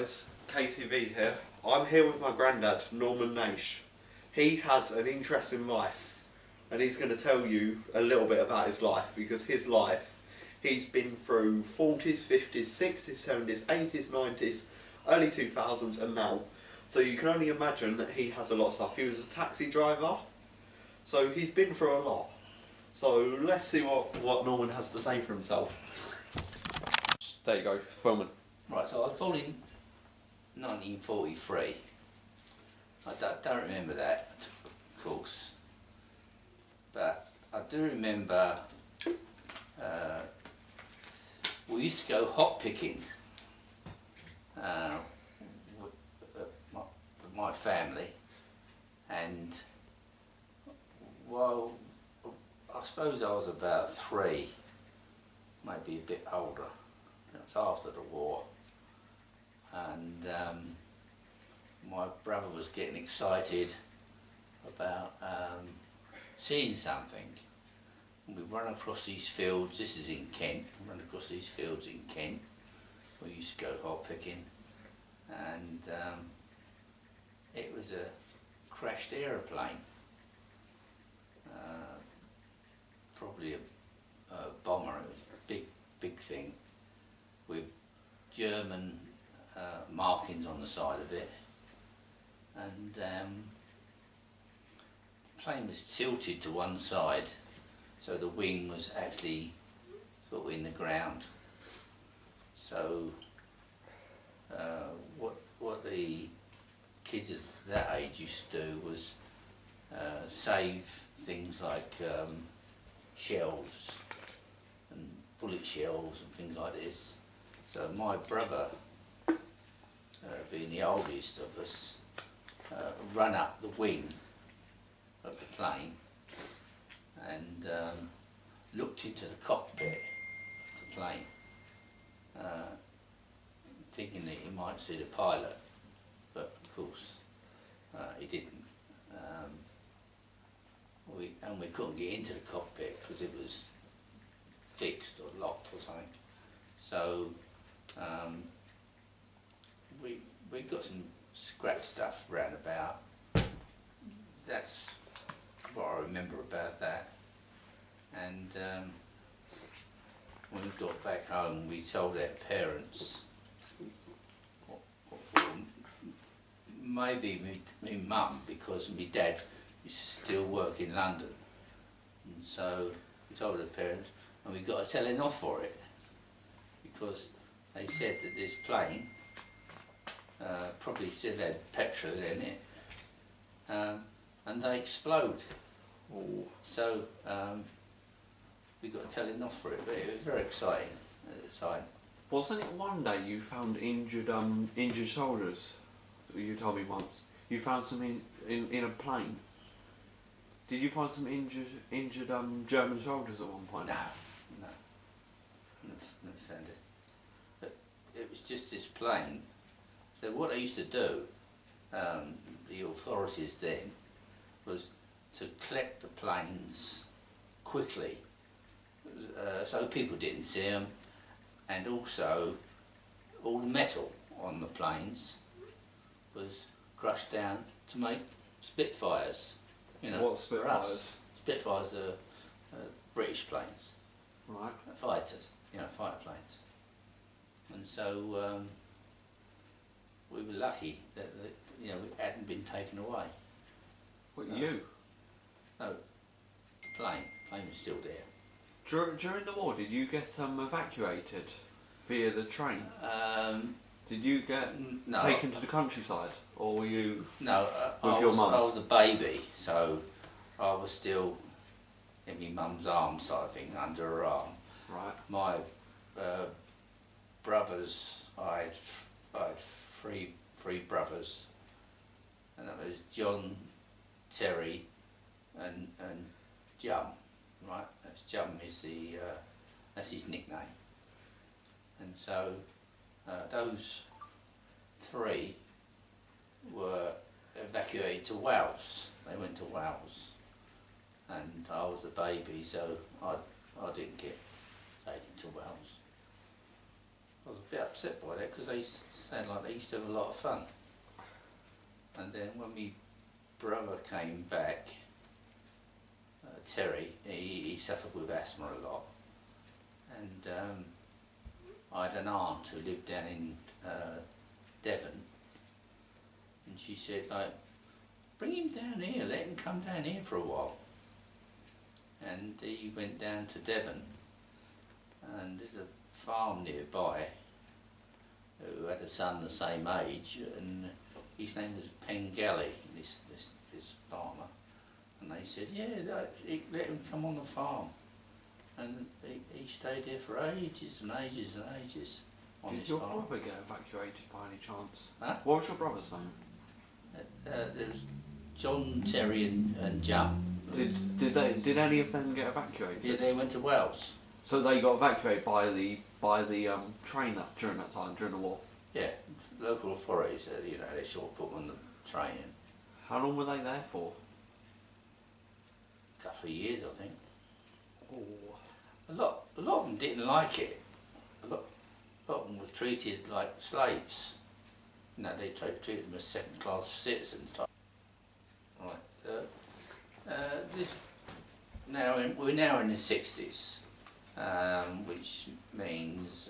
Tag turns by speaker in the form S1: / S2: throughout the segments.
S1: guys, KTV here. I'm here with my granddad, Naish. He has an interesting life and he's going to tell you a little bit about his life, because his life, he's been through 40s, 50s, 60s, 70s, 80s, 90s, early 2000s and now. So you can only imagine that he has a lot of stuff. He was a taxi driver, so he's been through a lot. So let's see what Norman has to say for himself. There you go, filming.
S2: Right, so I was born in 1943. I don't remember that, of course, but I do remember we used to go hot picking with my family, and well, I suppose I was about 3, maybe a bit older. It was after the war, and my brother was getting excited about seeing something. We run across these fields. This is in Kent. We run across these fields in Kent. We used to go hot picking, and it was a crashed aeroplane, probably a bomber. It was a big thing with German markings on the side of it, and the plane was tilted to one side, so the wing was actually sort of in the ground. So what the kids at that age used to do was save things like shells and bullet shells and things like this. So my brother, being the oldest of us, ran up the wing of the plane and looked into the cockpit of the plane, thinking that he might see the pilot, but of course he didn't. We couldn't get into the cockpit because it was fixed or locked or something. So we got some scratch stuff round about. That's what I remember about that. And when we got back home, we told our parents, or maybe me mum, because my dad used to still work in London, and so we told our parents, and we got a telling off for it, because they said that this plane probably still had petrol in it, and they explode.
S1: Ooh.
S2: So we got a telling off for it, but it was very exciting at the time.
S1: Wasn't it one day you found injured soldiers? You told me once. You found some in a plane. Did you find some injured German soldiers at one point?
S2: No, never found it. But it was just this plane. So what they used to do, the authorities then, was to collect the planes quickly, so people didn't see them, and also all the metal on the planes was crushed down to make Spitfires. You know,
S1: what Spitfires?
S2: Spitfires are British planes,
S1: right?
S2: Fighters, you know, fighter planes. And so we were lucky that you know, it hadn't been taken away.
S1: What, you?
S2: No, the plane was still there.
S1: During the war, did you get evacuated via the train? Did you get taken to the countryside, or were you?
S2: No,
S1: with your mum?
S2: I was a baby, so I was still in my mum's arm, sort of thing, under her arm.
S1: Right.
S2: My brothers, I had three brothers, and that was John, Terry, and Jum. Right, Jum is that's his nickname. And so those 3 were evacuated to Wales. They went to Wales, and I was the baby, so I didn't get taken to Wales. I was a bit upset by that because they sound like they used to have a lot of fun. And then when my brother came back, Terry, he suffered with asthma a lot, and I had an aunt who lived down in Devon, and she said, like, bring him down here, let him come down here for a while. And he went down to Devon, and there's a farm nearby who had a son the same age, and his name was Pengelly, this farmer. And they said, yeah, let him come on the farm. And he stayed there for ages and ages and ages on this farm.
S1: Did your brother get evacuated by any chance?
S2: Huh?
S1: What was your brother's name?
S2: There was John, Terry and Jum.
S1: Did any of them get evacuated?
S2: Yeah, they went to Wales.
S1: So they got evacuated by the train during that time, during the war?
S2: Yeah, local authorities, you know, they sort of put them on the train.
S1: How long were they there for?
S2: A couple of years, I think.
S1: Oh.
S2: A lot of them didn't like it. A lot of them were treated like slaves. You know, they treated them as second-class citizens. Right. We're now in the 60s, which means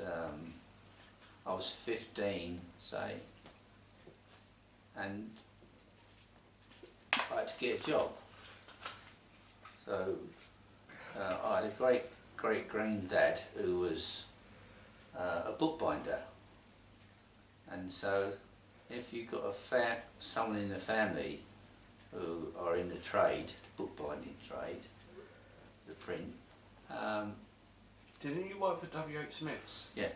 S2: I was 15, say, and I had to get a job. So I had a great granddad who was a bookbinder, and so if you've got someone in the family who are in the trade, the bookbinding trade, the print.
S1: Didn't you work for W.H. Smith's?
S2: Yeah.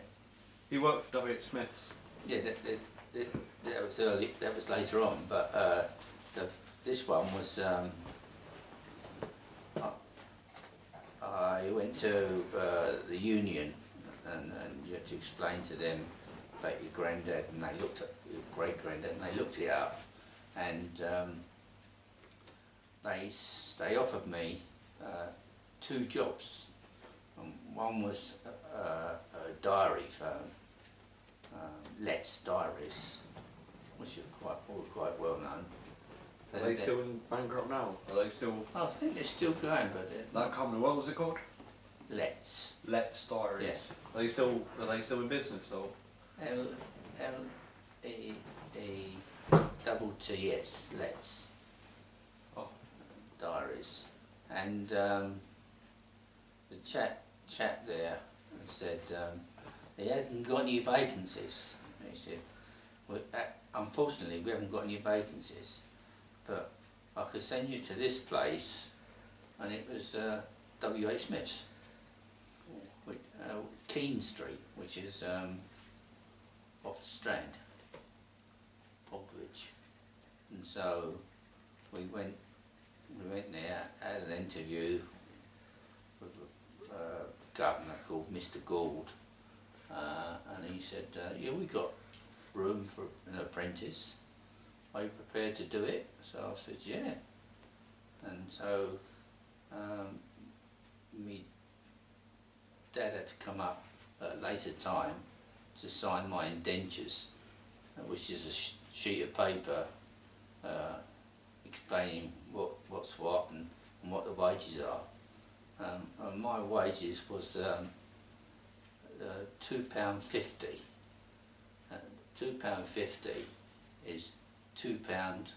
S1: You worked for W.H. Smith's?
S2: Yeah, that was early. That was later on, but this one was. I went to the union, and you had to explain to them about your granddad, and they looked at your great granddad, and they looked it up, and they offered me 2 jobs. One was a diary firm, Let's Diaries, which are quite well known.
S1: Are they still in bankrupt now? Are they still?
S2: I think they're still going, but
S1: That company, what was it called?
S2: Let's
S1: Diaries.
S2: Yeah.
S1: Are they still in business or?
S2: LEETTS, Let's Diaries, and the chap there said he hasn't got any vacancies. He said, well, unfortunately we haven't got any vacancies, but I could send you to this place, and it was W.H. Smith's, Keene Street, which is off the Strand, Aldwych. And so we went there, had an interview with a governor called Mr. Gould, and he said, yeah, we got room for an apprentice. Are you prepared to do it? So I said, yeah. And so me dad had to come up at a later time to sign my indentures, which is a sheet of paper explaining what's what and what the wages are. And my wages was £2.50. £2.50 is £2.10.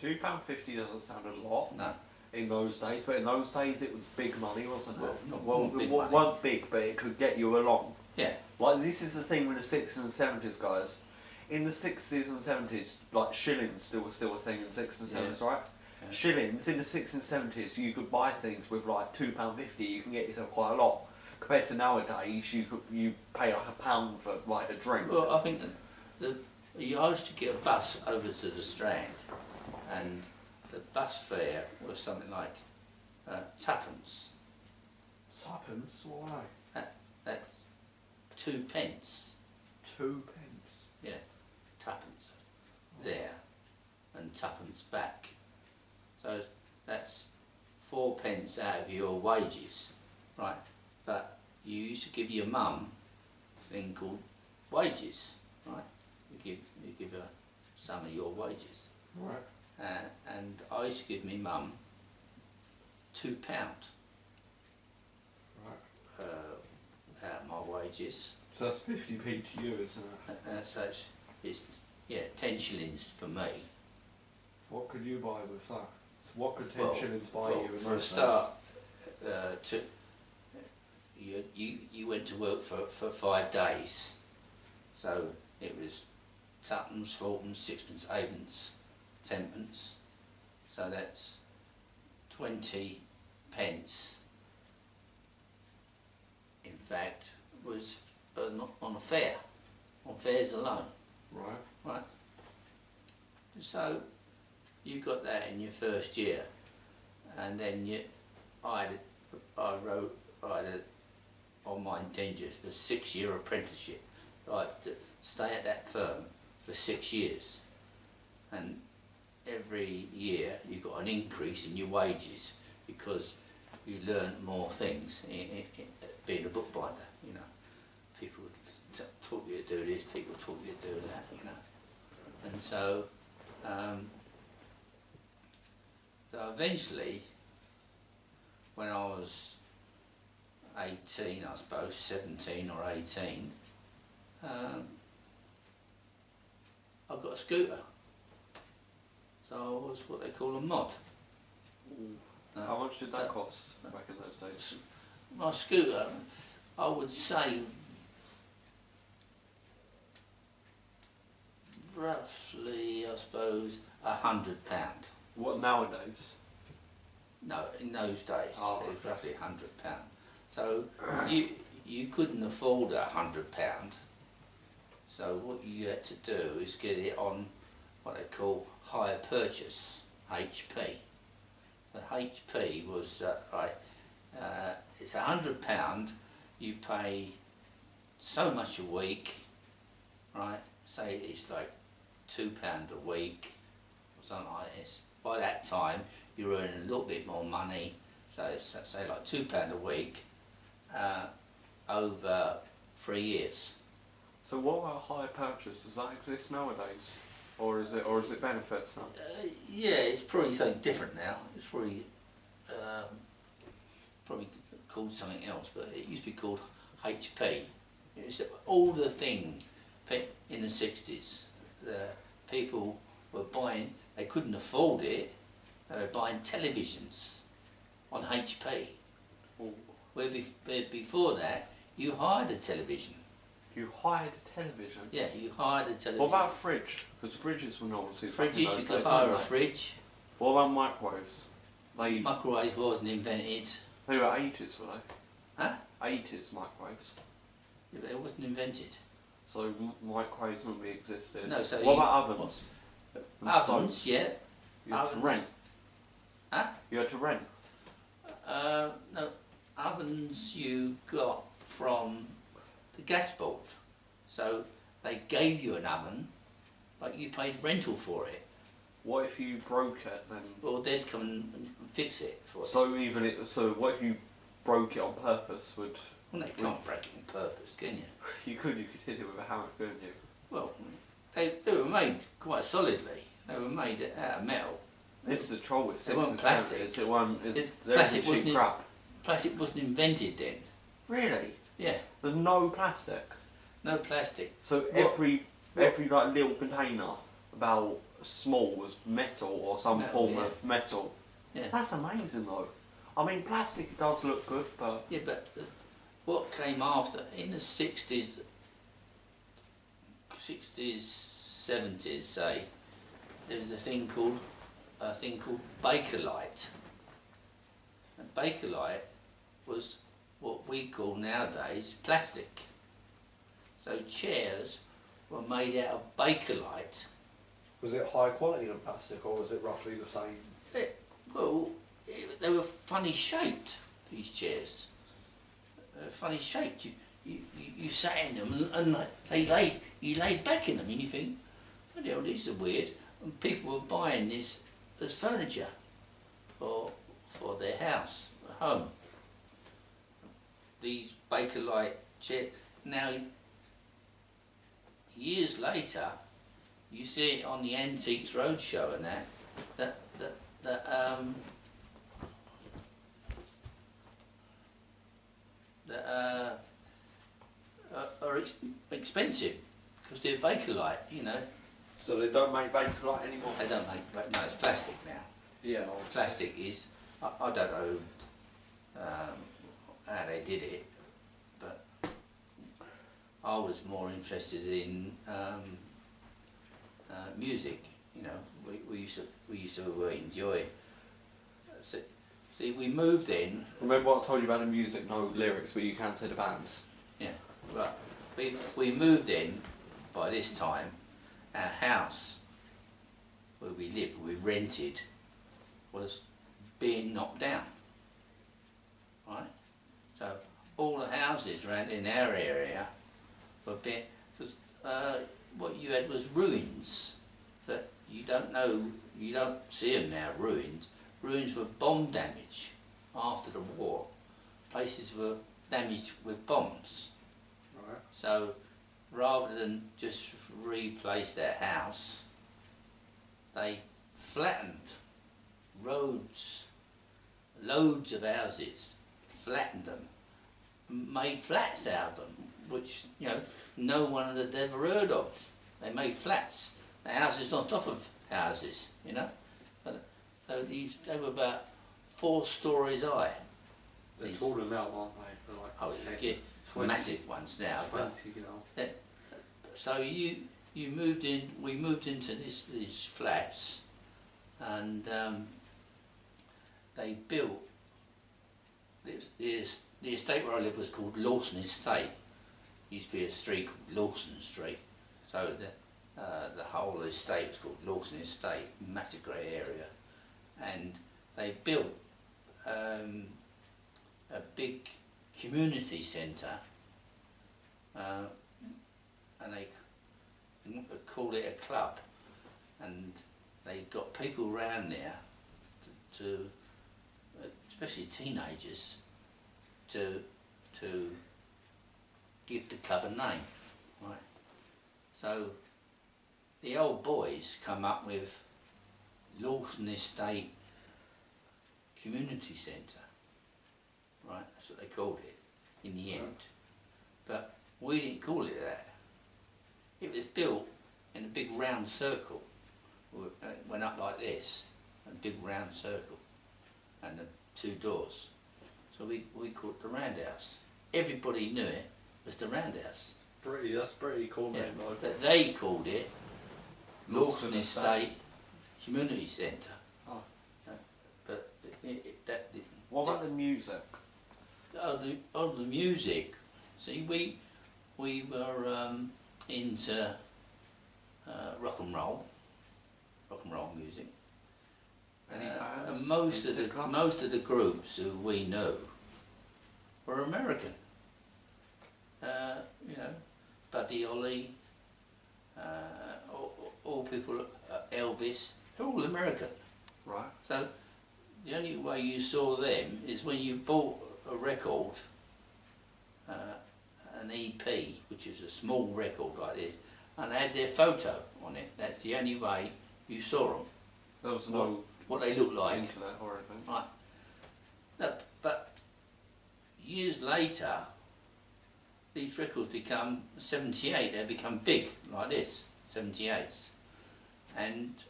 S1: £2.50 doesn't sound a lot.
S2: No.
S1: In those days, but in those days it was big money, wasn't it?
S2: Not big money.
S1: It wasn't big, but it could get you along.
S2: Yeah.
S1: Like, this is the thing with the 60s and 70s, guys. In the 60s and 70s, like, shillings was still a thing in the 60s and 70s, right? Yeah. Shillings, in the 60s and 70s, you could buy things with, like, £2.50, you can get yourself quite a lot. Compared to nowadays, you pay, like, £1 for, like, a drink.
S2: Well, I think I used to get a bus over to the Strand, and the bus fare was something like twopence.
S1: Twopence? Why?
S2: That's 2 pence.
S1: 2 pence?
S2: Yeah, twopence there and twopence back. So that's 4 pence out of your wages, right? But you used to give your mum a thing called wages, right? You give her some of your wages.
S1: Right.
S2: And I used to give me mum £2
S1: Right.
S2: out of my wages.
S1: So that's 50p to you, isn't it?
S2: So it's yeah, 10 shillings for me.
S1: What could you buy with that? So what could 10
S2: Well,
S1: shillings buy
S2: well,
S1: you in
S2: for a
S1: those
S2: start? You went to work for 5 days, so it was twopence, fourpence, sixpence, eightpence, tenpence. So that's 20 pence. In fact, was on a fare, on fares alone.
S1: Right.
S2: Right. So you got that in your first year, and then I had on my intentions a 6-year apprenticeship. I had to stay at that firm for 6 years, and every year you got an increase in your wages because you learned more things in being a bookbinder. You know, people taught you to do this, people taught you to do that. You know, and so eventually, when I was 18, I suppose 17 or 18, I got a scooter. So I was what they call a mod.
S1: How much did that cost back in those days?
S2: My scooter, I would say roughly, I suppose, £100.
S1: What, nowadays?
S2: No, in those days,
S1: Oh,
S2: it was roughly £100. So you couldn't afford £100. So what you had to do is get it on what they call hire purchase, HP. The HP was right. It's £100. You pay so much a week, right? Say it's like £2 a week or something like this. By that time, you're earning a little bit more money. So it's, say like £2 a week over 3 years.
S1: So what about hire purchase? Does that exist nowadays, or is it benefits now?
S2: Yeah, it's probably something different now. It's probably called something else, but it used to be called HP. It's all the thing in the 60s. The people were buying, they couldn't afford it, they were buying televisions on HP.
S1: Ooh.
S2: Where before that, you hired a television.
S1: You hired a television?
S2: Yeah, you hired a television.
S1: What about a fridge? Because fridges were novelty.
S2: Fridges, you could hire a fridge.
S1: What about microwaves?
S2: Microwave wasn't invented.
S1: They were 80s, were they?
S2: Huh?
S1: 80s microwaves.
S2: Yeah, but it wasn't invented.
S1: So microwaves wouldn't be existed.
S2: No, so
S1: what about ovens? And
S2: ovens,
S1: stoves?
S2: yeah.
S1: You had to rent.
S2: Huh?
S1: You had to rent.
S2: No, ovens you got from the gas board. So they gave you an oven, but you paid rental for it.
S1: What if you broke it then?
S2: Well, they'd come and fix it for you.
S1: So what if you broke it on purpose?
S2: Well, they can't break it on purpose, can you?
S1: You could hit it with a hammer, couldn't you?
S2: Well, they were made quite solidly. They were made out of metal.
S1: This is the trouble with
S2: They weren't plastic.
S1: Plastic wasn't crap.
S2: Plastic wasn't invented then.
S1: Really?
S2: Yeah.
S1: There's no plastic.
S2: No plastic.
S1: So every like little container about small was metal or some form of metal.
S2: Yeah.
S1: That's amazing though. I mean, plastic does look good, but
S2: yeah, but what came after in the 60s, 70s, say, there was a thing called Bakelite. And Bakelite was what we call nowadays plastic. So chairs were made out of Bakelite.
S3: Was it higher quality than plastic, or was it roughly the same?
S2: They were funny shaped, these chairs. Funny shaped. You sat in them and you laid back in them and you think, bloody hell, these are weird. And people were buying this as furniture for their house, home. these Bakelite chairs. Now, years later, you see it on the Antiques Roadshow and that are expensive because they're Bakelite, you know.
S1: So they don't make Bakelite anymore?
S2: They don't make, no, it's plastic now.
S3: Yeah.
S2: Plastic is, I don't know how they did it, but I was more interested in music. You know, we used to enjoy. See, we moved in.
S1: Remember what I told you about the music, no lyrics, but you can say the bands.
S2: Yeah, right. We moved in by this time. Our house where we lived, we rented, was being knocked down. Right? So all the houses around in our area were being, because what you had was ruins that you don't know, you don't see them now, ruins. Ruins were bomb damage after the war. Places were damaged with bombs.
S3: Right.
S2: So rather than just replace their house, they flattened roads, loads of houses, flattened them, made flats out of them, which, you know, no one had ever heard of. They made flats, the houses on top of houses, you know. So they were about 4 stories high.
S3: They're taller now, aren't they? They're like
S2: Oh,
S3: 10,
S2: you get
S3: 20,
S2: massive ones now.
S3: 20,
S2: But
S3: you know.
S2: so you moved in. We moved into these flats, and they built. The estate where I lived was called Lawson Estate. Used to be a street called Lawson Street. So the whole estate was called Lawson Estate, massive grey area, and they built a big community centre, and they called it a club, and they got people around there to especially teenagers, to give the club a name, right? So the old boys come up with Lawson Estate Community Centre, right? That's what they called it in the end. But we didn't call it that. It was built in a big round circle. It went up like this, a big round circle, and the 2 doors. So we called it the Roundhouse. Everybody knew it was the Roundhouse.
S3: That's pretty cool
S2: Yeah,
S3: name, though.
S2: but they called it Lawson Estate Community Centre.
S3: Oh.
S2: But that didn't.
S1: What about the music?
S2: The music. See, we were into rock and roll music.
S1: Any
S2: And
S1: bands
S2: most
S1: in
S2: of the
S1: particular?
S2: groups who we knew were American. You know, Buddy Holly, all people, Elvis, they're all American.
S1: Right.
S2: So the only way you saw them is when you bought a record, an EP, which is a small record like this, and they had their photo on it. That's the only way you saw them.
S3: There was no
S2: What they look like.
S3: internet or anything.
S2: Right. No, but years later, these records become 78. They become big like this, 78s, and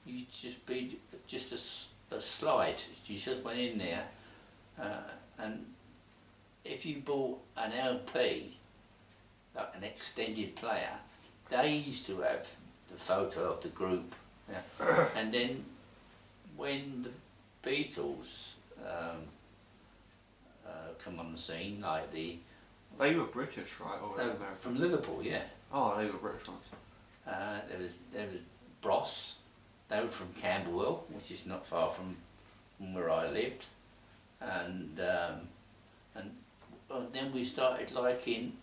S2: you just be just a slide. You just went in there, and if you bought an LP, like an extended player, they used to have the photo of the group. Yeah. And then when the Beatles come on the scene, like
S1: They were British, right? Or American?
S2: from Liverpool, yeah.
S1: Oh, they were British ones.
S2: There was Bros. They were from Camberwell, which is not far from where I lived, and then we started liking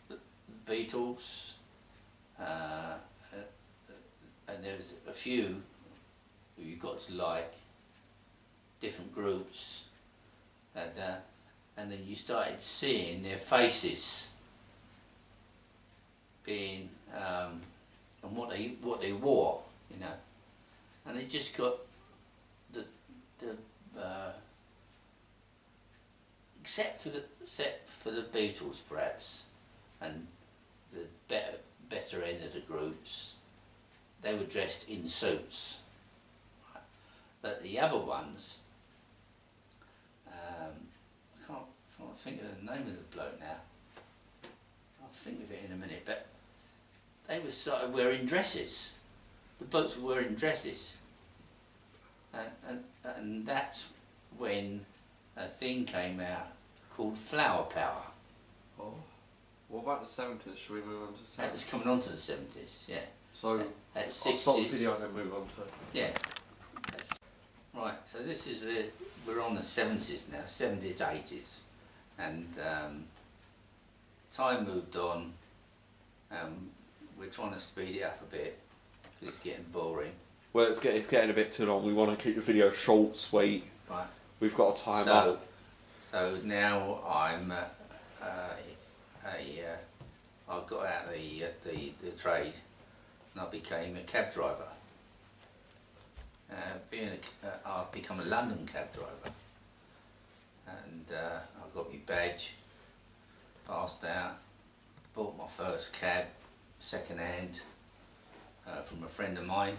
S2: the Beatles. And there was a few who you got to like, different groups, and and then you started seeing their faces being and what they wore, you know, and it just got the except for the Beatles perhaps, and the better end of the groups, they were dressed in suits, right? But the other ones, I can't think of the name of the bloke now. I'll think of it in a minute. But they were started wearing dresses. The blokes were wearing dresses, and that's when a thing came out called flower power.
S3: Oh. What about the 70s? Should we move on to the 70s?
S2: That was coming on to the 70s, yeah.
S3: So,
S2: At
S3: I'll
S2: 60s.
S3: stop the video and then move on to...
S2: Yeah. Right, so this is we're on the 70s now, 70s, 80s. And time moved on. We're trying to speed it up a bit because it's getting boring.
S1: Well, it's getting a bit too long. We want to keep the video short, sweet.
S2: Right.
S1: We've got a timer.
S2: So now I'm I got out of the trade and I became a cab driver. I've become a London cab driver, and I got my badge, passed out, bought my first cab, second hand, from a friend of mine,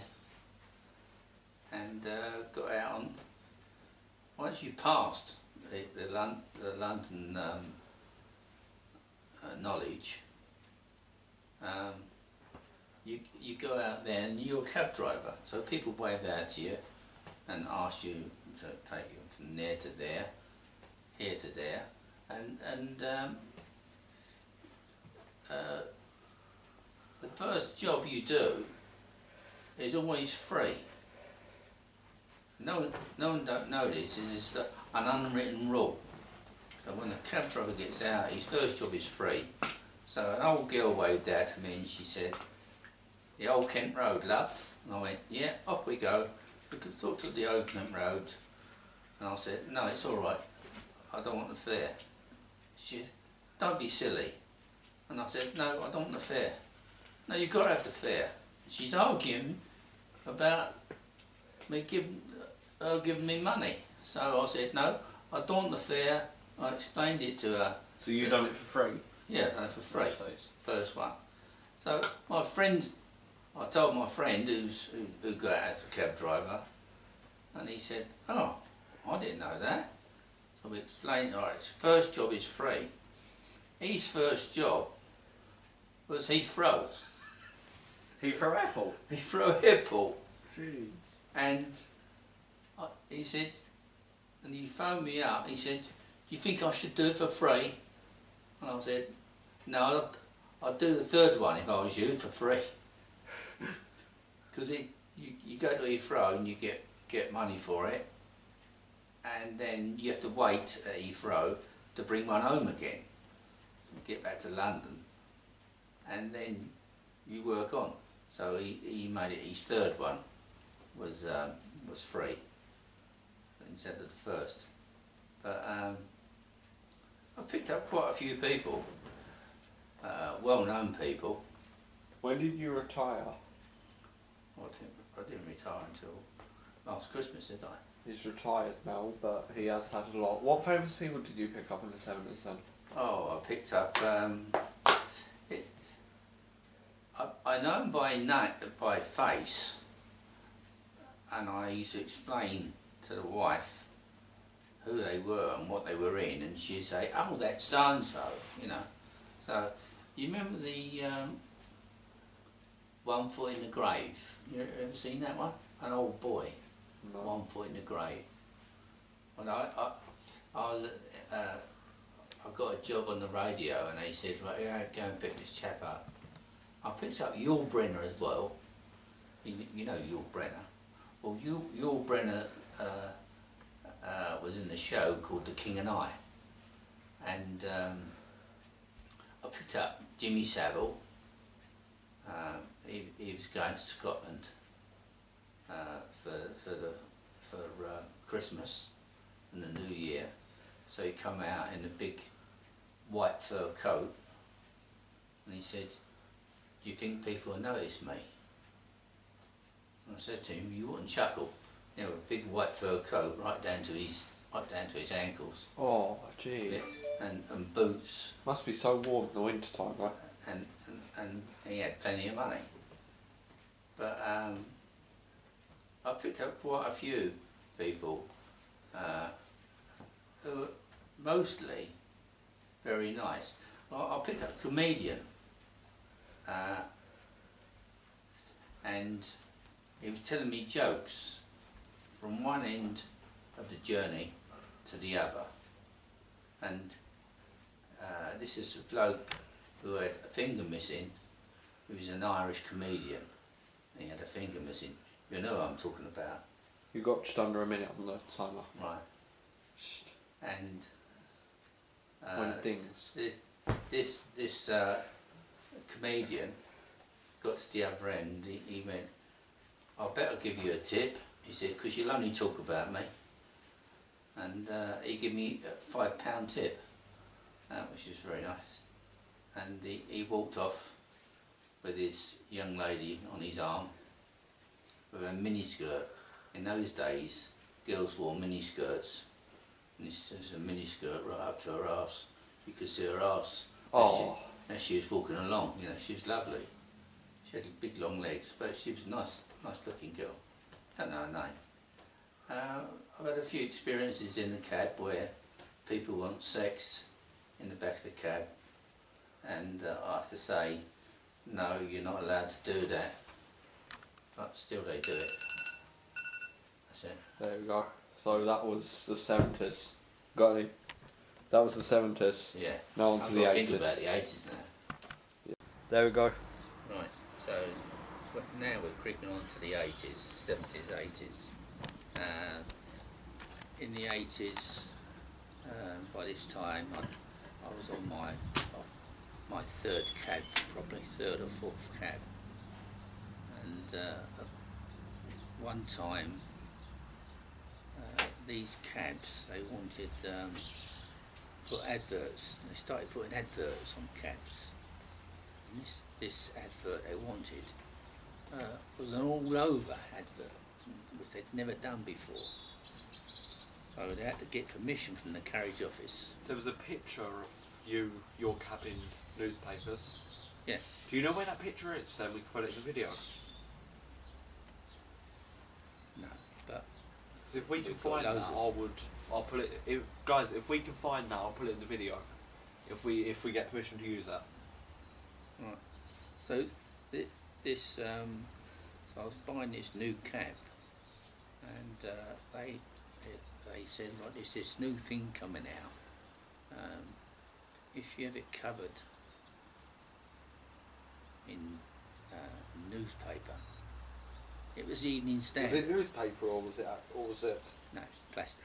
S2: and got out on. Once you passed the London knowledge, you go out there and you're a cab driver, so people wave out to you and ask you to take you from there to there, here to there, and the first job you do is always free. No one don't know this. This is an unwritten rule. So when the cab driver gets out, his first job is free. So an old girl waved out to me and she said, "The Old Kent Road, love." And I went, "Yeah, off we go. We could talk to the Old Kent Road." And I said, "No, it's all right. I don't want the fare." She said, "Don't be silly." And I said, "No, I don't want the fare." "No, you've got to have the fare." She's arguing about me giving me money. So I said, "No, I don't want the fare." I explained it to her.
S3: So you done it for free?
S2: Yeah, done it for free.
S3: Days.
S2: First one. So my friend, I told my friend who got out as a cab driver, and he said, "Oh, I didn't know that." So we explained, all right, his first job is free. His first job was Heathrow.
S3: Heathrow Airport?
S2: Heathrow Airport.
S3: Gee.
S2: And he said, and he phoned me up, he said, "Do you think I should do it for free?" And I said, "No, I'd do the third one if I was you, for free." Because you go to Heathrow and you get money for it, and then you have to wait at Heathrow to bring one home again, get back to London, and then you work on. So he made it, his third one was free instead of the first. But I picked up quite a few people, well-known people.
S1: When did you retire?
S2: I didn't retire until last Christmas, did I?
S1: He's retired now, but he has had a lot. What famous people did you pick up in the 70s then?
S2: Oh, I picked up. I know him by face, and I used to explain to the wife who they were and what they were in, and she'd say, "Oh, that's so and so," you know. So you remember the One Foot in the Grave? You ever seen that one? An old boy,
S1: No.
S2: One Foot in the Grave. When I was I got a job on the radio, and they said, "Right, yeah, go and pick this chap up." I picked up Yul Brynner as well. You know Yul Brynner. Well, Yul Brynner was in the show called The King and I, and I picked up Jimmy Savile. He was going to Scotland for Christmas and the New Year, So he come out in a big white fur coat, and he said, "Do you think people will notice me?" And I said to him, "You wouldn't chuckle. You know, a big white fur coat right down to his ankles,
S3: Oh, gee.
S2: yeah, and boots,
S3: Must be so warm in the winter time, right?
S2: and he had plenty of money." But I picked up quite a few people who were mostly very nice. I picked up a comedian, and he was telling me jokes from one end of the journey to the other. And this is a bloke who had a finger missing. He was an Irish comedian. And he had a finger missing. You know what I'm talking about,
S3: You got just under a minute on the timer.
S2: right? And
S3: When it dings.
S2: this comedian got to the other end. He went, "I'll better give you a tip," he said, "because you'll only talk about me." And he gave me a £5 tip, which was very nice. And he walked off with his young lady on his arm with a mini skirt. In those days, girls wore mini skirts. And this is a mini skirt right up to her arse. You could see her arse as she was walking along. You know, she was lovely. She had big long legs, but she was a nice looking girl. Don't know her name. I've had a few experiences in the cab where people want sex in the back of the cab, and I have to say, no, you're not allowed to do that, but still they do it. That's it.
S3: There we go. So that was the 70s. Got any? That was the 70s.
S2: Yeah.
S3: Now on to
S2: I've
S3: the
S2: got
S3: 80s.
S2: to think about the 80s now.
S3: There we go.
S2: Right, so now we're creeping on to the 80s, 70s, 80s. In the 80s, by this time, I was on my third cab, probably third or fourth cab. And one time, these cabs, they wanted put adverts. They started putting adverts on cabs. And this advert they wanted was an all-over advert, which they'd never done before. So they had to get permission from the carriage office.
S3: There was a picture of your cab in newspapers.
S2: Yeah.
S3: Do you know where that picture is? So we can put it in the video.
S2: No, but
S3: So if we can
S2: We've got
S3: find that,
S2: loads
S3: I'll put it. Guys, if we can find that, I'll put it in the video. If we get permission to use that.
S2: right. So so I was buying this new cab, and they said, right, there's this new thing coming out. If you have it covered in newspaper, it was Evening Standard.
S3: Was it newspaper or was it?
S2: No, it's plastic.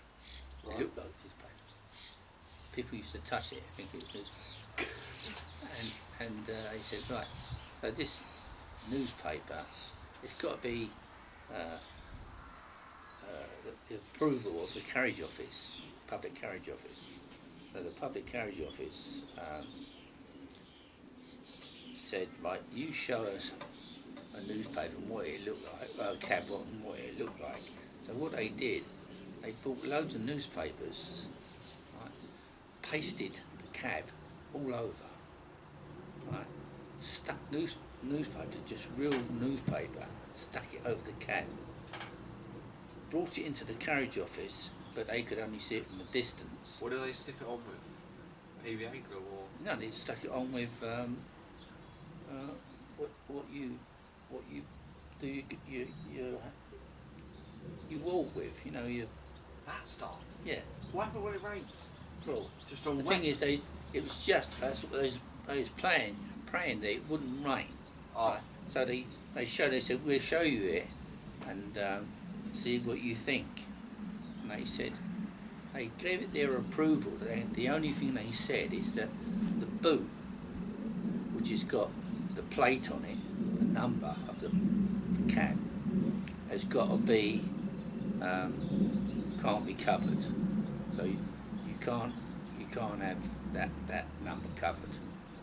S3: Right.
S2: It looked like newspaper. People used to touch it, think it was newspaper. And they said, right, so this newspaper, it's got to be the approval of the carriage office, public carriage office. So the public carriage office said, right, you show us a newspaper and what it looked like, a cab and what it looked like. So what they did, they bought loads of newspapers, right, pasted the cab all over, right, stuck newspaper, just real newspaper, stuck it over the cab, brought it into the carriage office, but they could only see it from a distance.
S3: What do they stick it on with? PVA glue or?
S2: No, they stuck it on with what you do, you walk with, you know, you.
S3: That stuff?
S2: Yeah.
S3: What happens when it rains?
S2: Well,
S3: Just all
S2: the
S3: wet?
S2: thing is, it was just they was praying that it wouldn't rain.
S3: Oh.
S2: Right? So they said, we'll show you it and see what you think. And they said, they gave it their approval. The only thing they said is that the boot, which has got the plate on it, the number of the cab, has got to be, can't be covered. So you you can't have that number covered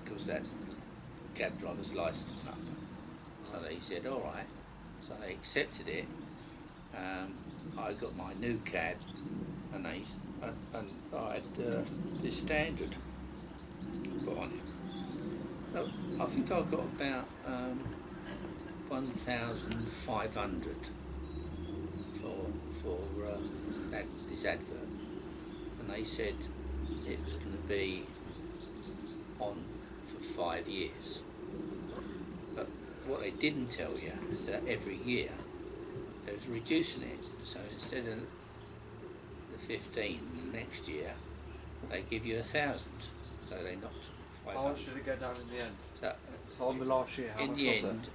S2: because that's the cab driver's license number. So they said, all right. So they accepted it. I got my new cab, and I had this standard put on it. So I think I got about 1,500 for this advert, and they said it was going to be on for 5 years. But what they didn't tell you is that every year they was reducing it. So instead of the 15 next year, they give you 1,000. So they knocked 500.
S3: How much did it go down in the end?
S2: So
S3: on the last year, how
S2: in
S3: much
S2: the
S3: was
S2: end,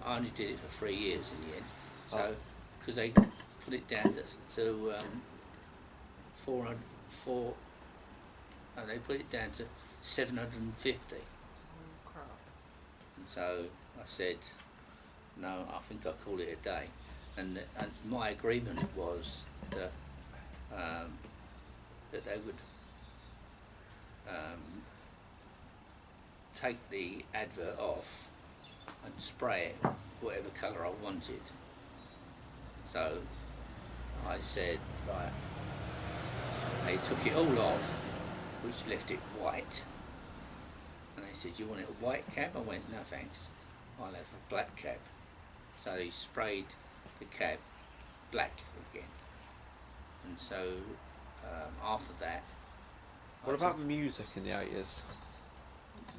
S2: I only did it for 3 years in the end. So
S3: Oh.
S2: because they put it down to 404, and they put it down to 750.
S3: Crap.
S2: And so I said, no, I think I'll call it a day. And my agreement was that that they would take the advert off and spray it whatever colour I wanted. So I said, right, they took it all off, which left it white. And they said, you want it a white cab? I went, no thanks, I'll have a black cab. So they sprayed the cab black again. And so after that,
S3: What about music in the 80s?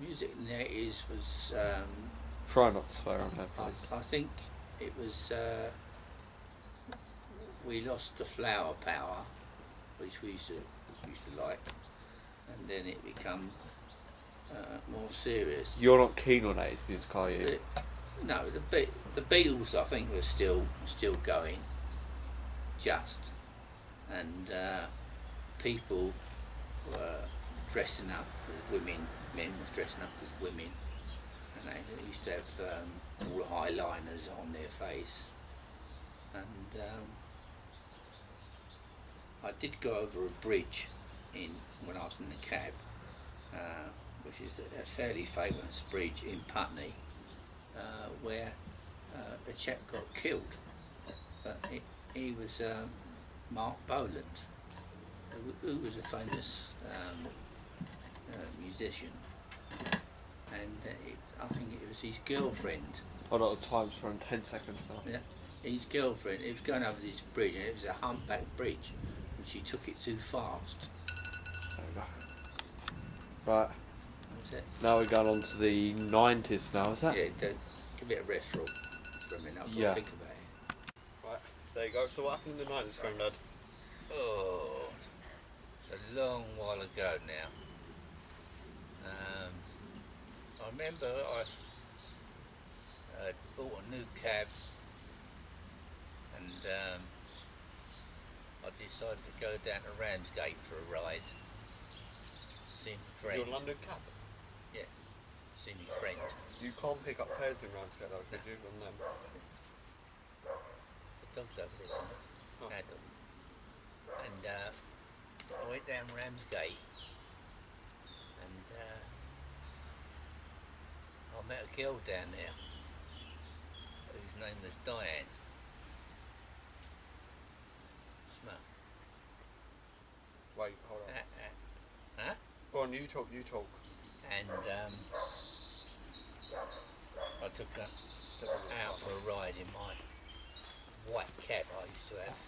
S2: music in the 80s was
S3: Try not to swear on her, please.
S2: I think it was we lost the flower power, which we used to like, and then it become more serious.
S3: You're not keen on 80s music, are you?
S2: No, the Beatles I think were still going, just, and people were dressing up as women, men were dressing up as women, and they used to have all the eyeliners on their face, and I did go over a bridge when I was in the cab, which is a fairly famous bridge in Putney, where a chap got killed. But he was Mark Boland, who was a famous musician, and I think it was his girlfriend.
S3: A lot of times for 10 seconds now.
S2: Yeah, his girlfriend. He was going over this bridge, and it was a humpback bridge, and she took it too fast.
S3: There we go. Right,
S2: That was it.
S3: now we're going on to the 90s now, is that?
S2: Yeah, give it a rest for a minute. I've got
S3: Yeah.
S2: to think about it.
S1: Right, there you go. So what happened in the 90s, Grandad?
S2: Oh, it's a long while ago now. I remember I bought a new cab, and I decided to go down to Ramsgate for a ride to see my friend.
S1: Your London cab?
S2: Yeah, see my friend.
S1: You can't pick up fares in Ramsgate though, could you, on them?
S2: The dog's over there somewhere.
S1: Oh.
S2: Our dog. And I went down Ramsgate, and I met a girl down there whose name was Diane. Smell.
S1: Wait, hold on.
S2: Huh?
S1: Go on, you talk, you talk.
S2: And I took her out for a ride in my white cab I used to have.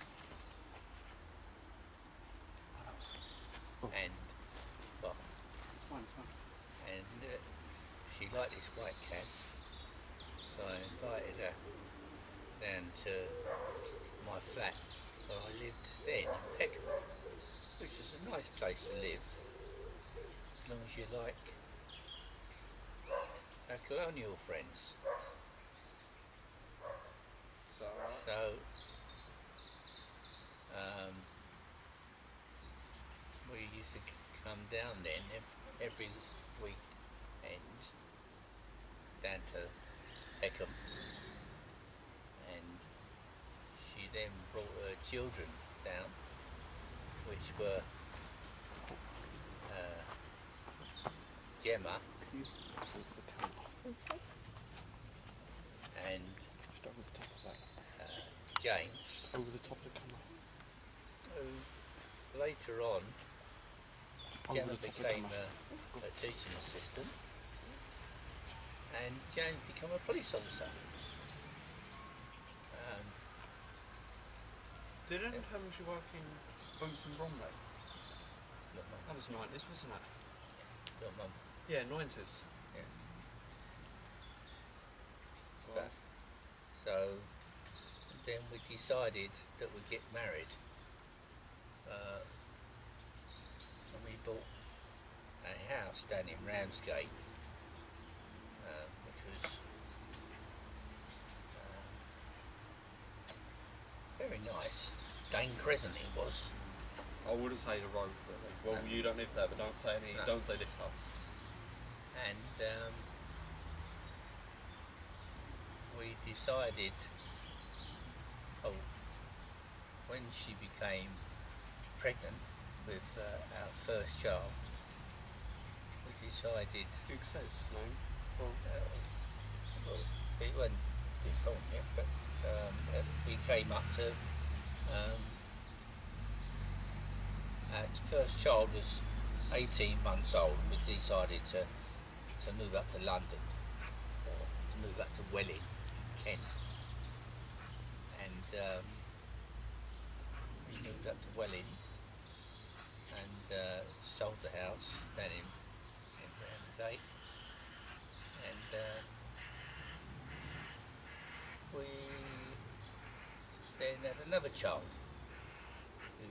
S2: And well,
S3: It's fine, it's fine.
S2: and she liked this white cab, so I invited her down to my flat where I lived then in Peckham, which was a nice place to live, as long as you like our colonial friends.
S1: Is that alright?
S2: So we used to come down then every weekend down to Peckham, and she then brought her children down, which were Gemma and
S3: Just over the top of that.
S2: James,
S3: Over the top of the camera.
S2: who later on
S3: Over
S2: Gemma
S3: the top of the
S2: became
S3: camera.
S2: a teaching assistant and James became a police officer.
S3: Did any time she work in Boots and Bromley?
S2: Look, Mum.
S3: That was 90s, wasn't it?
S2: Look, Mum.
S3: Yeah, 90s.
S2: Yeah.
S3: Right.
S2: So then we decided that we'd get married, and we bought a house down in Ramsgate, which was very nice. Dane Crescent it was.
S3: I wouldn't say the road, really. Well,
S2: No.
S3: you don't live there, but don't say
S2: No.
S3: don't say this house.
S2: And we decided, when she became pregnant with our first child, we decided,
S3: You can say his name.
S2: well, it wasn't important yet, but we came up to, our first child was 18 months old, and we decided to move up to London, or to move up to Welling, Kent. And we moved up to Welling and sold the house down in Ramsgate, and we then had another child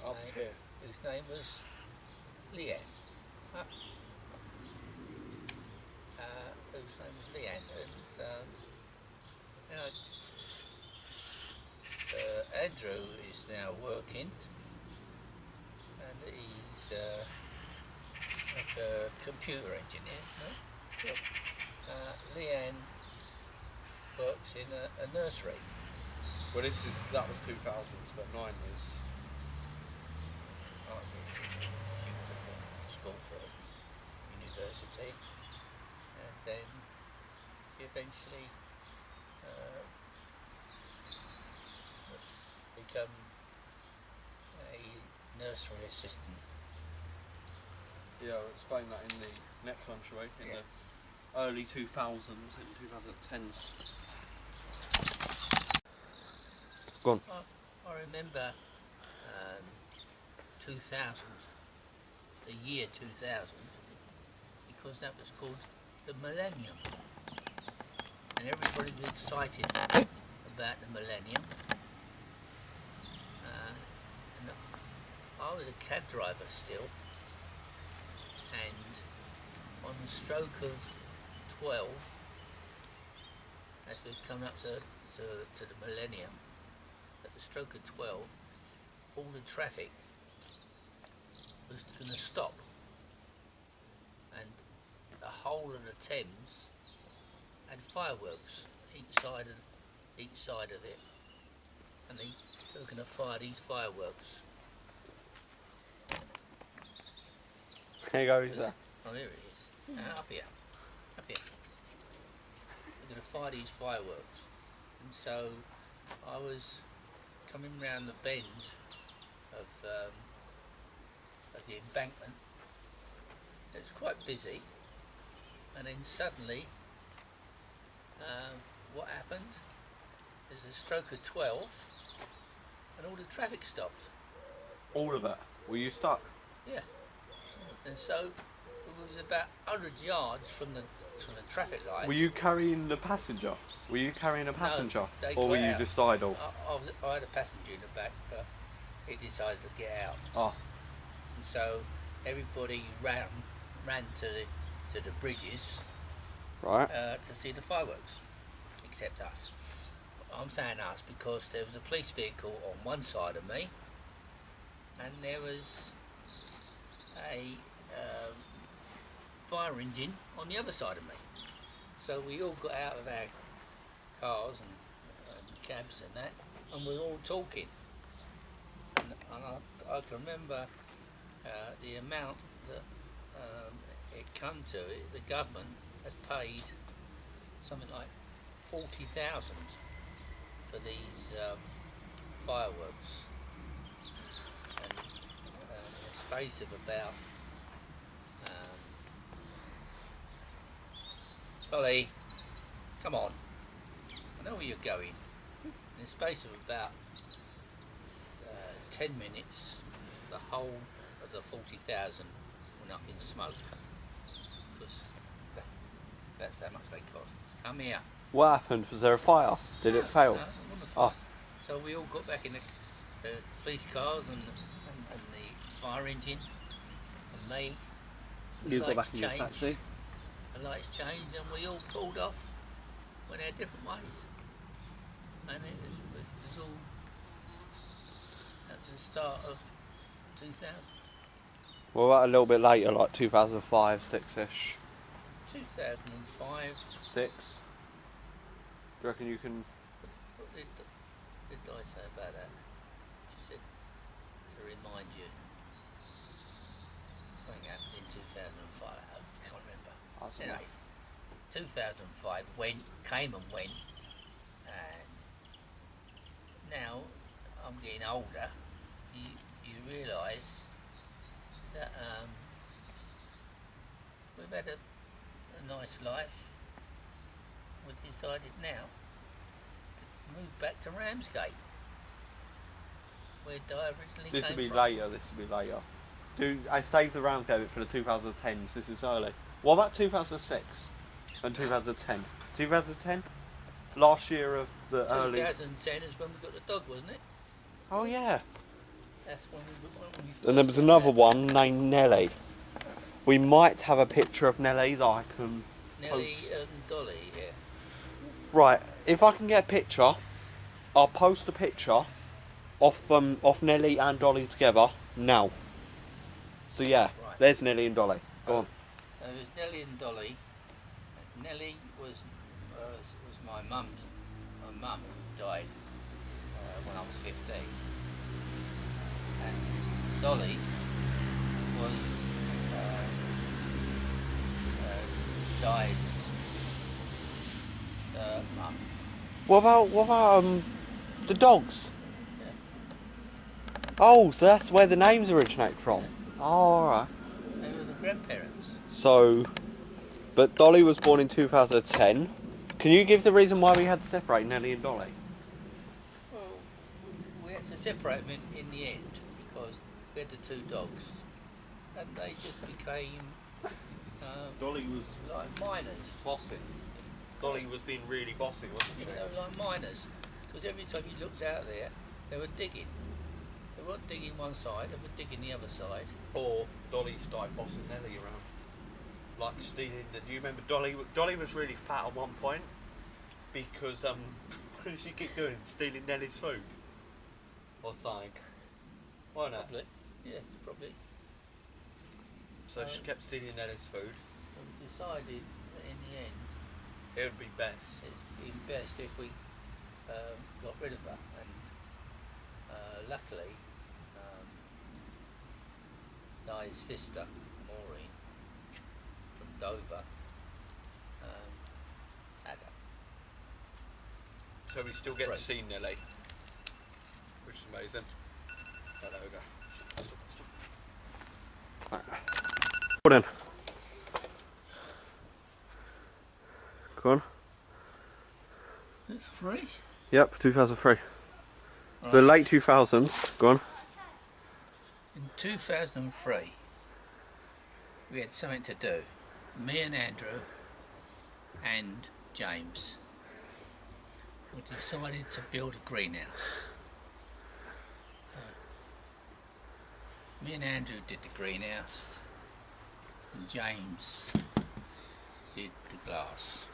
S3: Up here.
S2: whose name was Leanne. Whose name was Leanne, and Andrew is now working, and he's like a computer engineer. No? Leanne works in a nursery.
S3: Well, that was 2000s, but 90s.
S2: She was at school for university, and then she eventually become a nursery assistant.
S3: Yeah, I'll explain that in the next one, shall we? In
S2: Yeah.
S3: the early 2000s, in 2010s. Go on.
S2: I remember 2000, the year 2000, because that was called the millennium, and everybody was excited about the millennium. And I was a cab driver still, and on the stroke of 12, as we've come up to the millennium, at the stroke of 12, all the traffic was going to stop, and the whole of the Thames had fireworks each side of it, and they were going to fire these fireworks.
S3: Here you go, is that?
S2: Oh, here it is. Up here. They're going to fire these fireworks, and so I was coming round the bend of the embankment. It was quite busy, and then suddenly, what happened? There's a stroke of 12, and all the traffic stopped.
S3: All of it. Were you stuck?
S2: Yeah. And so it was about 100 yards from the traffic lights.
S3: Were you carrying the passenger? Were you carrying a passenger?
S2: they
S3: Or were
S2: got
S3: you
S2: out.
S3: just idle?
S2: I had a passenger in the back, but he decided to get out.
S3: Oh,
S2: And so everybody ran to the bridges
S3: right.
S2: to see the fireworks, except us. I'm saying us because there was a police vehicle on one side of me, and there was a fire engine on the other side of me. So we all got out of our cars and cabs and that, and we were all talking. And I can remember the amount that it come to it, the government had paid something like 40,000 for these fireworks, and in a space of about Polly, come on, I know where you're going. In the space of about 10 minutes, the whole of the 40,000 went up in smoke, because that's how much they cost. Come here.
S3: What happened? Was there a fire? Did it fail?
S2: No, it wasn't a fire. So we all got back in the police cars and the fire engine, and me.
S3: You got back in your taxi?
S2: The lights changed and we all pulled off, went our different ways. And it was all at the start of 2000.
S3: What about a little bit later, like 2005, 6-ish?
S2: 2005.
S3: 6? Do you reckon you can...
S2: What did Di say about that? She said, to remind you, something happened in 2005, I can't remember. Anyways, 2005 came and went, and now I'm getting older, you realise that we've had a nice life. We've decided now to move back to Ramsgate, where Di originally
S3: This
S2: came
S3: will be
S2: from.
S3: later, this will be later. I saved the Ramsgate bit for the 2010s, this is early. What about 2006 and 2010? 2010? Last year of the early...
S2: 2010 is when we got the dog, wasn't it?
S3: Oh yeah.
S2: That's when we
S3: And there was another one named Nelly. We might have a picture of Nelly that I can
S2: Nelly
S3: post.
S2: and Dolly, yeah.
S3: Right, if I can get a picture, I'll post a picture of Nelly and Dolly together now. So yeah,
S2: Right.
S3: there's Nelly and Dolly. Go on.
S2: It was Nelly and Dolly. Nelly was my mum's. My mum died when I was 15, and Dolly was Di's mum.
S3: What about the dogs?
S2: Yeah.
S3: Oh, so that's where the names originate from. Oh, alright.
S2: They were the grandparents.
S3: So, but Dolly was born in 2010. Can you give the reason why we had to separate Nelly and Dolly?
S2: Well, we had to separate them in the end because we had the two dogs, and they just became
S3: Dolly was
S2: like minors.
S3: bossy. Dolly was being really bossy, wasn't she?
S2: They were like minors, because every time you looked out there, they were digging. They weren't digging one side, they were digging the other side.
S3: Or Dolly started bossing Nelly around. Like stealing do you remember Dolly? Dolly was really fat at one point because what did she keep doing? Stealing Nelly's food? Or something. Why not?
S2: Probably, yeah, probably.
S3: So she kept stealing Nelly's food.
S2: And we decided that in the end,
S3: It would be best.
S2: it's been best if we got rid of her. And luckily, Di's sister, Maureen, from Dover, had her.
S3: So we still get
S2: Right.
S3: to see Nelly, which is amazing. Oh, there we go. Stop. Right. Then. Go on.
S2: It's free.
S3: Yep, 2003.
S2: Right.
S3: The late 2000s. Go on.
S2: In 2003, we had something to do. Me and Andrew and James, we decided to build a greenhouse. Me and Andrew did the greenhouse, and James did the glass.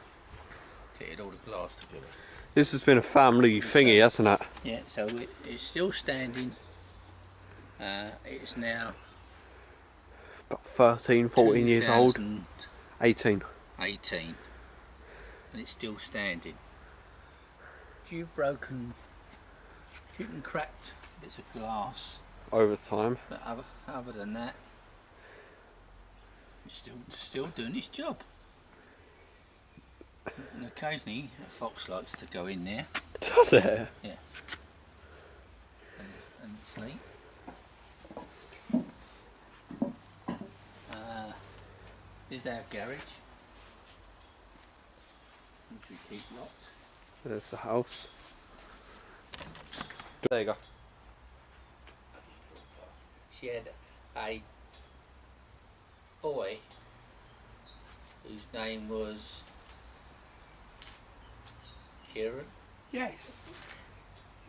S2: Fitted all the glass together.
S3: This has been a family thingy, hasn't it?
S2: Yeah, so it's still standing. It's now
S3: About 13, 14 years old. 18.
S2: 18, and it's still standing. If you've cracked bits of glass,
S3: Over time.
S2: but other than that, He's still doing his job. And occasionally a fox likes to go in there.
S3: Does it?
S2: Yeah. And sleep. Here's our garage, which we keep locked.
S3: There's the house. There you go.
S2: She had a boy whose name was Kieran.
S3: Yes.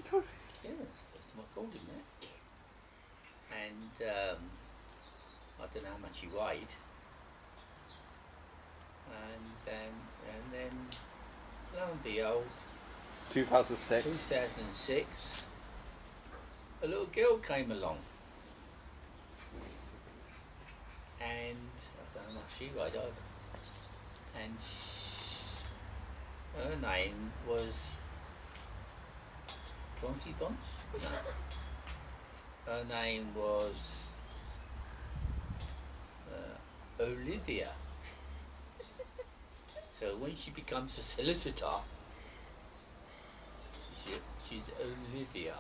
S2: Kieran, that's the first time I called him that. And I don't know how much he weighed. And then, lo and behold,
S3: 2006.
S2: 2006, a little girl came along. And I don't know how much she weighed either. And her name was Plonky Bonce? No. Her name was Olivia. So when she becomes a solicitor, she's Olivia.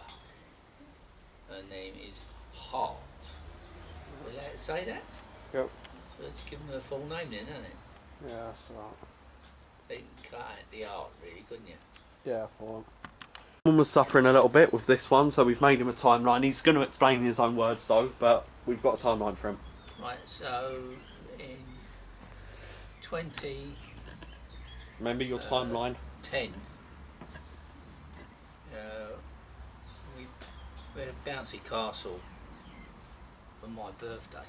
S2: Her name is Hart. Will you say that?
S3: Yep.
S2: So let's give them her full name then, isn't it?
S3: Yeah, that's right.
S2: So you can cut out the art really, couldn't you?
S3: Yeah, for Someone was suffering a little bit with this one, so we've made him a timeline. He's going to explain in his own words though, but we've got a timeline for him.
S2: Right, so in 2010,
S3: Remember your timeline?
S2: we had a bouncy castle for my birthday.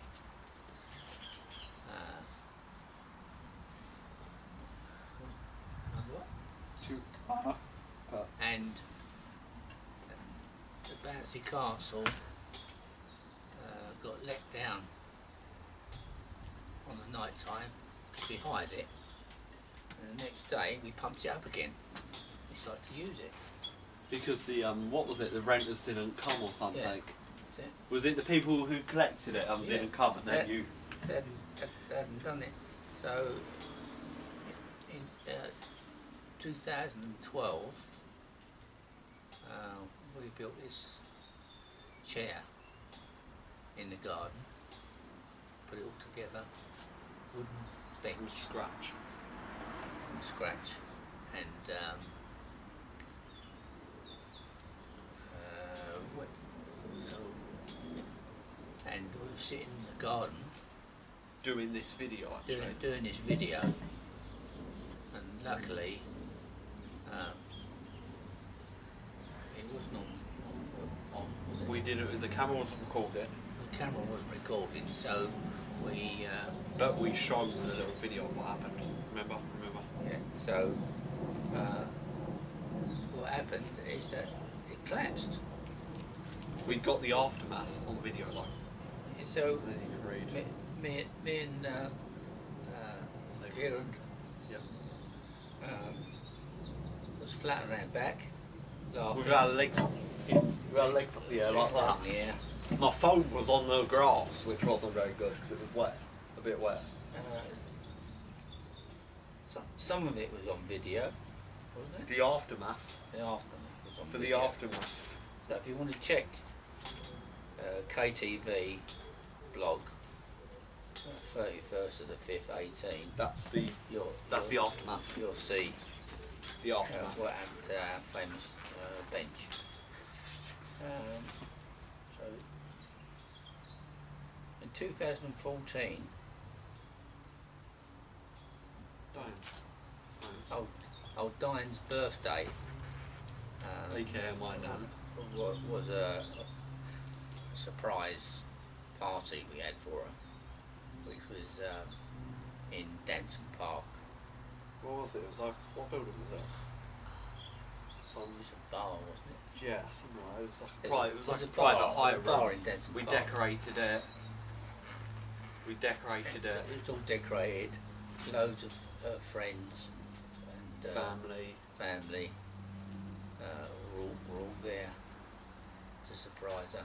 S2: And the bouncy castle got let down on the night time because we hired it, and the next day we pumped it up again. We started to use it.
S3: Because the what was it? The renters didn't come or something.
S2: Yeah, that's it.
S3: Was it the people who collected it didn't come and then you?
S2: They hadn't done it. So in 2012, we built this chair in the garden, put it all together, wooden bench
S3: From scratch.
S2: from scratch, and and we were sitting in the garden
S3: Doing this video actually.
S2: doing this video, and luckily it wasn't on, was it?
S3: We did it. The camera wasn't recording,
S2: The camera wasn't recording, so we
S3: but we showed a little video of what happened. Remember?
S2: yeah, so what happened is that it collapsed.
S3: We got the aftermath on video though.
S2: So
S3: And then you can read.
S2: me and Kieran
S3: Yep.
S2: was flat on our back, laughing.
S3: With our legs up. With our legs up the air like that.
S2: Yeah.
S3: My phone was on the grass, which wasn't very good because it was wet, a bit wet.
S2: Some of it was on video, wasn't it?
S3: The aftermath.
S2: The aftermath was on
S3: For
S2: video.
S3: the aftermath.
S2: So if you want to check KTV blog, 31st of the 5th, 18,
S3: That's the aftermath.
S2: you'll see
S3: The aftermath.
S2: what happened to our famous bench. So in 2014, old Diane's birthday
S3: AKA my nan.
S2: was a surprise party we had for her, which was in Danson Park.
S3: What was it? It was like, what building was it?
S2: It was a bar, wasn't it?
S3: Yeah, something like that. It was like
S2: It
S3: private. It was like a
S2: bar,
S3: private hire
S2: a bar
S3: room.
S2: in Danson
S3: We
S2: Park.
S3: decorated it. We decorated it.
S2: It was all decorated, loads of friends and family were all there to surprise her.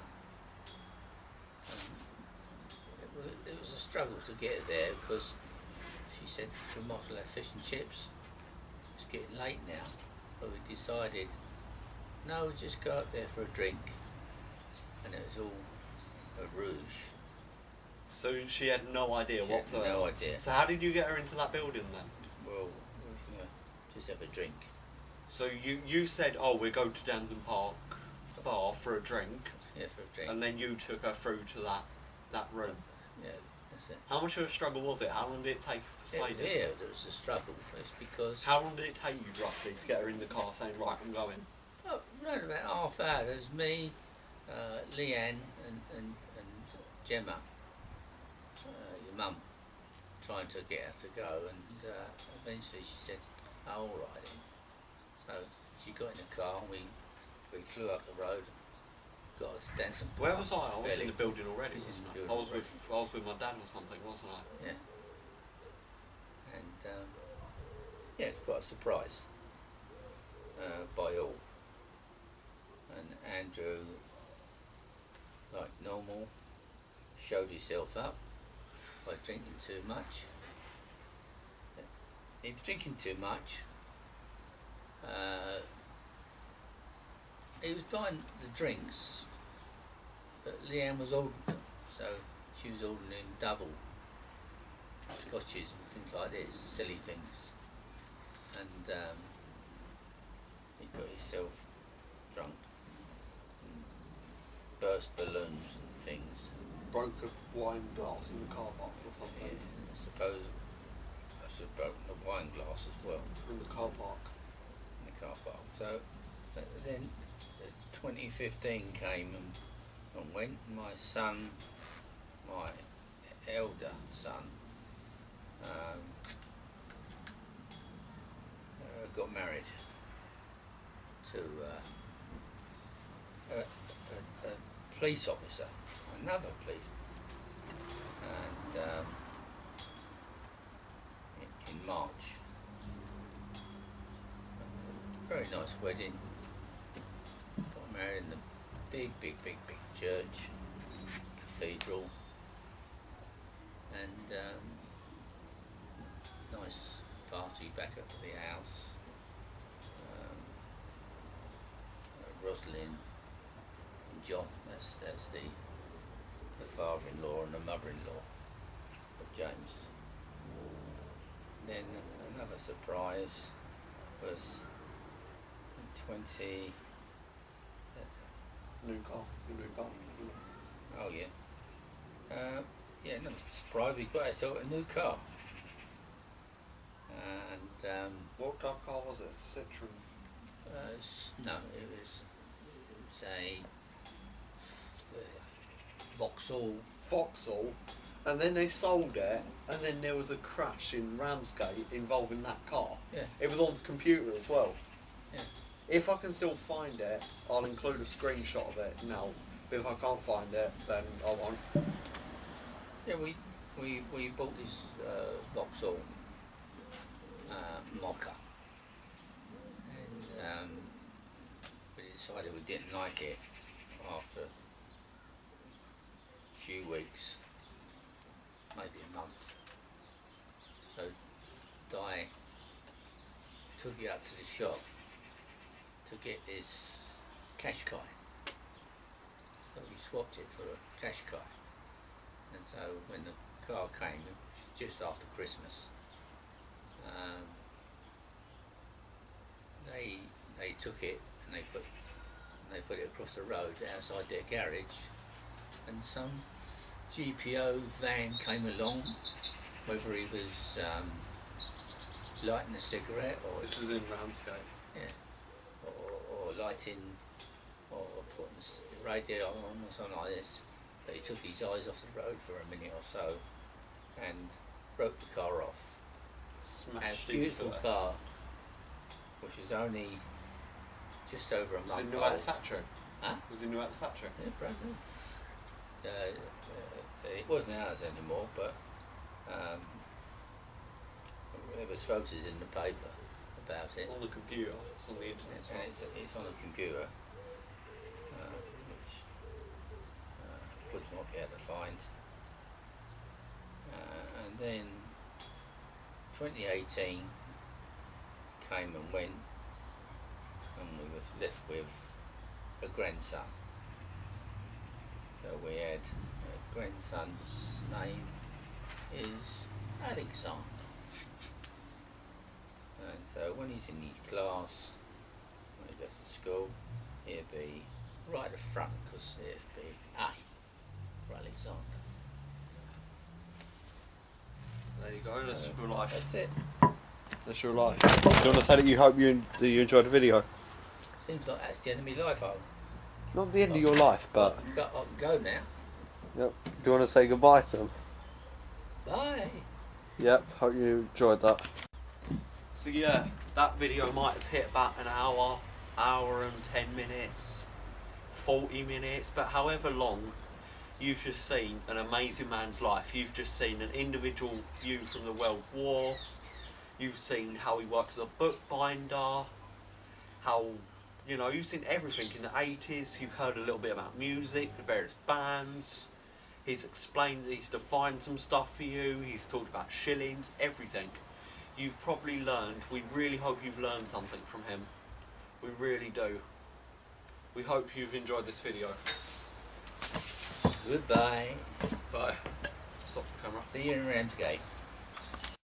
S2: It it was a struggle to get her there because she said we might as well have fish and chips. It's getting late now, but we decided no, we'll just go up there for a drink, and it was all a rouge.
S1: So she had no idea
S2: She
S1: what
S2: had
S1: to.
S2: no idea.
S1: So how did you get her into that building then?
S2: Well, we was gonna just have a drink.
S1: So you said, oh, we go to Danton Park bar for a drink,
S2: Yeah, for a drink.
S1: and then you took her through to that room.
S2: Yeah, that's it.
S1: How much of a struggle was it? How long did it take for persuading?
S2: Yeah, there was a struggle. It's because
S1: How long did it take you roughly to get her in the car saying, right, I'm going?
S2: around about half hour. There's me, Leanne, and Gemma, your mum, trying to get her to go, and eventually she said, "Oh, all right then." So she got in the car, and we flew up the road, got us dancing.
S1: Where was I? I was in the building already.
S2: He's in
S1: Wasn't
S2: the
S1: I?
S2: building
S1: I was with my dad or something, wasn't I?
S2: Yeah. And yeah, it's quite a surprise by all. And Andrew, like normal, showed himself up by drinking too much. He was drinking too much. He was buying the drinks, but Leanne was ordering them, so she was ordering him double scotches and things like this, silly things. And he got himself drunk, and burst balloons and things.
S1: Broke a wine glass in the car park or something.
S2: Yeah, I suppose I should have broken the wine glass as well
S1: In the car park.
S2: in the car park. So then 2015 came and went. My son, my elder son, got married to a police officer, another policeman, and in March. Very nice wedding. Got married in the big church, cathedral, and nice party back at the house. Rosalind and John, that's the father-in-law and the mother-in-law of James. Then another surprise was in 20.
S1: New car.
S2: Oh yeah. Yeah, another surprise. We got ourselves a new car. And
S1: What type of car was it? Citroen.
S2: no, it was a Vauxhall.
S1: Vauxhall. And then they sold it, and then there was a crash in Ramsgate involving that car.
S2: Yeah.
S1: It was on the computer as well.
S2: Yeah.
S1: If I can still find it, I'll include a screenshot of it now. But if I can't find it, then I won't.
S2: Yeah, we bought this Vauxhall Mocha, and we decided we didn't like it after a few weeks, maybe a month. So Di took it up to the shop to get this Qashqai. So we swapped it for a Qashqai. And so when the car came, it was just after Christmas, they took it and they put it across the road outside their garage, and some GPO van came along, whether he was lighting a cigarette or
S1: This was in Ramsgate.
S2: yeah, or lighting or putting the radio on or something like this. But he took his eyes off the road for a minute or so and broke the car off.
S1: Smashed
S2: A beautiful
S1: into it.
S2: car, which was only just over a
S1: Was
S2: month
S1: it new
S2: old.
S1: at the factory?
S2: Huh?
S1: Was it new at the factory?
S2: Yeah, brand new. It wasn't ours anymore, but there was photos in the paper about it.
S1: On the computer. It's on the internet.
S2: And it's on a computer, which Wood might be able to find. 2018 came and went, and we were left with a grandson. So we had a grandson's name is Alexander. And so when he's in his class, when he goes to school, he'll be right at the front because it'll be A for Alexander.
S1: There you go, that's your life.
S2: That's it.
S1: That's your life. Do you want to say that you hope you enjoyed the video?
S2: Seems like that's the end of my life, Owen.
S1: Not the end of your life, but...
S2: I can go now.
S1: Yep. Do you want to say goodbye to them?
S2: Bye.
S1: Yep, hope you enjoyed that. So yeah, that video might have hit about an hour and 10 minutes, 40 minutes, but however long, you've just seen an amazing man's life. You've just seen an individual view from the World War. You've seen how he worked as a bookbinder, how, you know, you've seen everything in the 80s. You've heard a little bit about music, the various bands. He's explained, he's defined some stuff for you. He's talked about shillings, everything. You've probably learned, we really hope you've learned something from him. We really do. We hope you've enjoyed this video.
S2: Goodbye.
S1: Bye. Stop the camera.
S2: See you in Ramsgate.